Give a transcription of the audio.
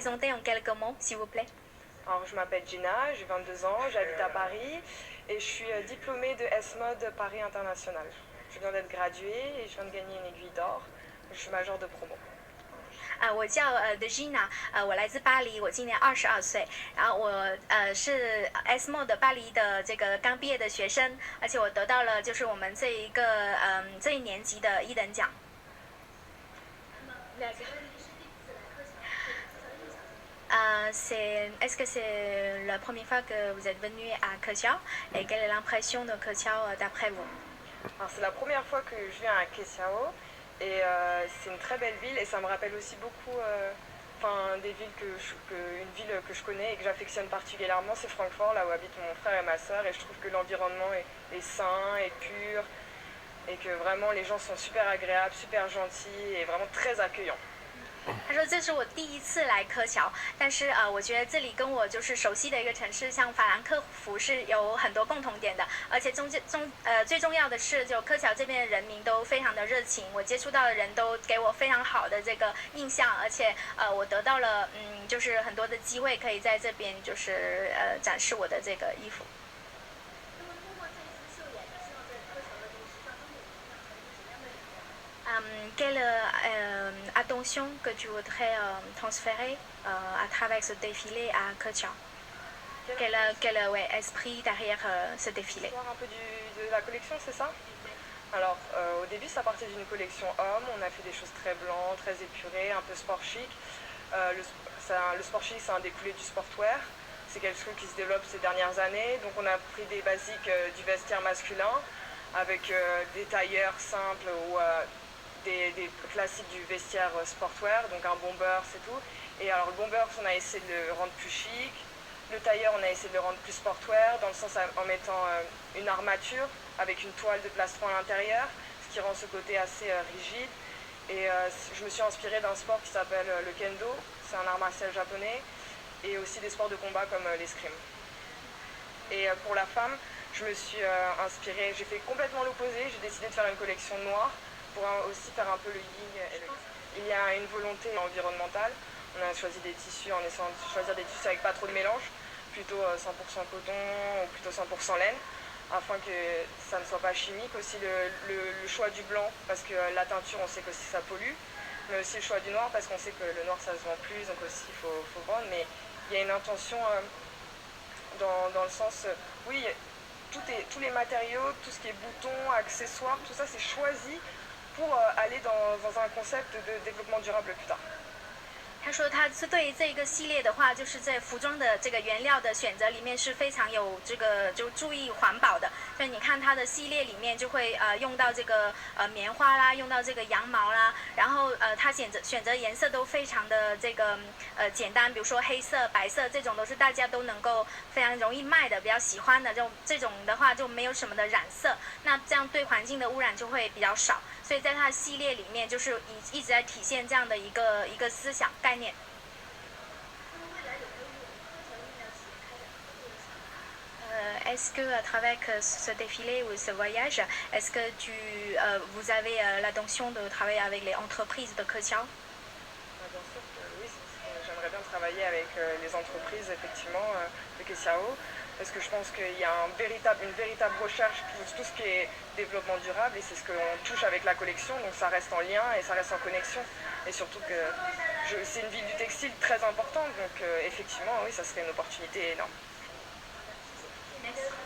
présenter en quelques mots, s'il vous plaît? Alors, je m'appelle Gina, j'ai 22 ans, j'habite à Paris et je suis diplômée de S-Mode Paris International. Je viens d'être graduée et je viens de gagner une aiguille d'or. Je suis major de promo.我叫Degina，我来自巴黎，我今年22岁，然后我是 S-Mode 巴黎的这个刚毕业的学生，而且我得到了就是我们这一年级的1等奖。Est-ce que c'est la première fois que vous êtes venu à Kessiao et quelle est l'impression de Kessiao d'après vous? Alors, c'est la première fois que je viens à Kessiao et c'est une très belle ville et ça me rappelle aussi beaucoup des villes une ville que je connais et que j'affectionne particulièrement, c'est Francfort, là où habitent mon frère et ma soeur, et je trouve que l'environnement est sain et pur et que vraiment les gens sont super agréables, super gentils et vraiment très accueillants. 他说这是我第一次来科乔，但是我觉得这里跟我就是熟悉的一个城市，像法兰克福是有很多共同点的，而且最重要的是，就科乔这边的人民都非常的热情，我接触到的人都给我非常好的这个印象，而且我得到了就是很多的机会可以在这边就是展示我的这个衣服。Quelle attention que tu voudrais transférer à travers ce défilé à Keqiao? Quel esprit derrière ce défilé? Un peu de la collection, c'est ça? Alors, au début, ça partait d'une collection homme. On a fait des choses très blancs, très épurées, un peu sport chic. Le sport chic, c'est un découlé du sportwear. C'est quelque chose qui se développe ces dernières années. Donc, on a pris des basiques du vestiaire masculin avec des tailleurs simples ou des classiques du vestiaire sportwear, donc un bomber, c'est tout. Et alors le bomber, on a essayé de le rendre plus chic. Le tailleur, on a essayé de le rendre plus sportwear, dans le sens en mettant une armature avec une toile de plastron à l'intérieur, ce qui rend ce côté assez rigide. Et je me suis inspirée d'un sport qui s'appelle le kendo, c'est un art martial japonais, et aussi des sports de combat comme l'escrime. Et pour la femme, je me suis inspirée, j'ai fait complètement l'opposé, j'ai décidé de faire une collection noire, pour aussi faire un peu le yin et le yang. Il y a une volonté environnementale. On a choisi des tissus en essayant de choisir des tissus avec pas trop de mélange, plutôt 100% coton ou plutôt 100% laine, afin que ça ne soit pas chimique. Aussi le choix du blanc, parce que la teinture, on sait que ça pollue, mais aussi le choix du noir, parce qu'on sait que le noir, ça se vend plus, donc aussi il faut vendre. Mais il y a une intention dans le sens, oui, tous les matériaux, tout ce qui est boutons, accessoires, tout ça, c'est choisi pour aller dans un concept de développement durable plus tard. 他说他是对于这个系列的话，就是在服装的这个原料的选择里面是非常有这个就注意环保的。所以你看它的系列里面就会用到这个棉花啦，用到这个羊毛啦，然后它选择颜色都非常的这个简单，比如说黑色、白色这种都是大家都能够非常容易卖的、比较喜欢的这种的话就没有什么的染色，那这样对环境的污染就会比较少。所以在它的系列里面就是一直在体现这样的一个思想概念。Est-ce que à travers ce défilé ou ce voyage, est-ce que vous avez l'intention de travailler avec les entreprises de Keqiao? Bien sûr que oui, j'aimerais bien travailler avec les entreprises effectivement de Keqiao, parce que je pense qu'il y a une véritable recherche pour tout ce qui est développement durable, et c'est ce qu'on touche avec la collection, donc ça reste en lien et ça reste en connexion, et surtout que c'est une ville du textile très importante, donc effectivement oui, ça serait une opportunité énorme. Merci.